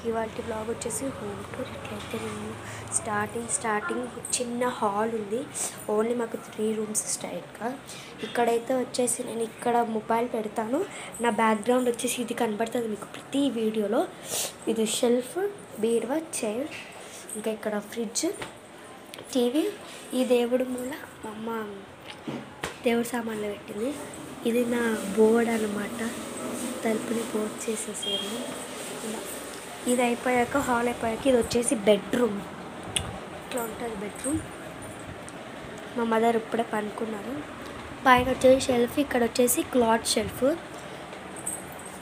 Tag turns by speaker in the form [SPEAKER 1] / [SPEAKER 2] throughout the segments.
[SPEAKER 1] ఇవాల్టి బ్లాగ్ వచ్చేసి home tour. ఇట్లయితే నేను స్టార్టింగ్ చిన్న హాల్ ఉంది. ఓన్లీ మాకు 3 రూమ్స్ స్ట్రైట్గా. ఇక్కడైతే వచ్చేసి నేను ఇక్కడ మొబైల్ పెడతాను. నా బ్యాక్గ్రౌండ్ వచ్చేసి ఇది కనబడుతుంది మీకు ప్రతి వీడియోలో. ఇది షెల్ఫ్, బీరువా, చైర్, ఇంకా ఇక్కడ ఫ్రిడ్జ్, టీవీ. ఈ దేవుడు మూల మా అమ్మ దేవుడి సామాన్లు పెట్టింది. ఇది నా బోర్డ్ అనమాట. తలుపుని బోర్డ్ చేసేసాను. ఇది అయిపోయాక హాల్ అయిపోయాక ఇది వచ్చేసి బెడ్రూమ్. ఇట్లా ఉంటుంది బెడ్రూమ్. మా మదర్ ఇప్పుడే పనుకున్నారు. పైన వచ్చేసి షెల్ఫ్, ఇక్కడ వచ్చేసి క్లాత్ షెల్ఫ్.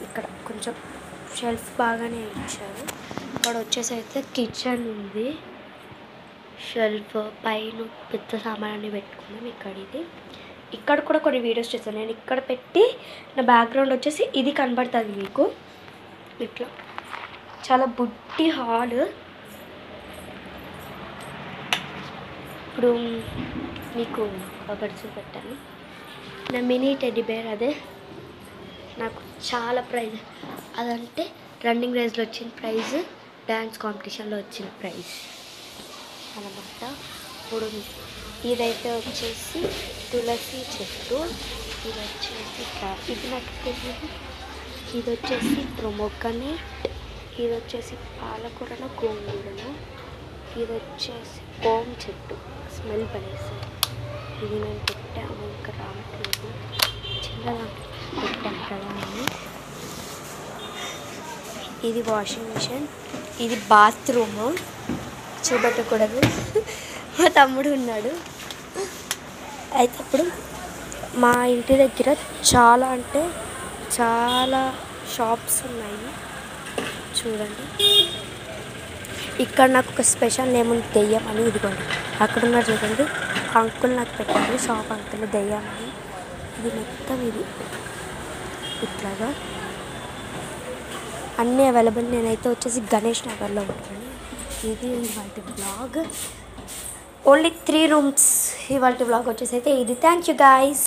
[SPEAKER 1] ఇక్కడ కొంచెం షెల్ఫ్ బాగానే ఇచ్చారు. ఇక్కడ వచ్చేసి అయితే కిచెన్ ఉంది. షెల్ఫ్ పైన పెద్ద సామాన్ని పెట్టుకున్నాం. ఇక్కడ కూడా కొన్ని వీడియోస్ చేస్తాను నేను. ఇక్కడ పెట్టి నా బ్యాక్గ్రౌండ్ వచ్చేసి ఇది కనబడుతుంది మీకు. ఇట్లా చాలా బుట్టి హాల్. ఇప్పుడు మీకు ఒకటి చూపెట్టాను. నా మినీ టెడ్డీ బేర్ అదే. నాకు చాలా ప్రైజ్, అదంటే రన్నింగ్ రేస్లో వచ్చిన ప్రైజ్, డ్యాన్స్ కాంపిటీషన్లో వచ్చిన ప్రైజ్ అన్నమాట. ఇప్పుడు ఇదైతే వచ్చేసి తులసి చెట్టు. ఇది వచ్చేసి ఇది నాకు తెలియదు. ఇది వచ్చేసి ప్రొమోకనేట్. ఇది వచ్చేసి పాలకూరన గోంగూరను. ఇది వచ్చేసి ఓం చెట్టు, స్మెల్ పడేసి. ఇది నేను పెట్టాము, ఇంకా రావట్లేదు. చిన్నగా పెట్టాను కదా అని. ఇది వాషింగ్ మిషన్. ఇది బాత్రూము. చూపెట్టకూడదు, మా తమ్ముడు ఉన్నాడు. అయితే ఇప్పుడు మా ఇంటి దగ్గర చాలా అంటే చాలా షాప్స్ ఉన్నాయి చూడండి. ఇక్కడ నాకు ఒక స్పెషల్ నేమ్ ఉంది, దెయ్యం అని. ఇదిగోండి అక్కడ ఉన్నారు చూడండి, అంకుల్ నాకు పెట్టారు, షాప్ అంకుల్, దెయ్యం అని. ఇది మొత్తం ఇది ఇట్లాగా అన్నీ అవైలబుల్. నేనైతే వచ్చేసి గణేష్ నగర్లో ఉంటాను. ఇది ఇవాల్టి బ్లాగ్. ఓన్లీ 3 రూమ్స్ ఇవాల్టి బ్లాగ్ వచ్చేసి అయితే ఇది. Thank you guys.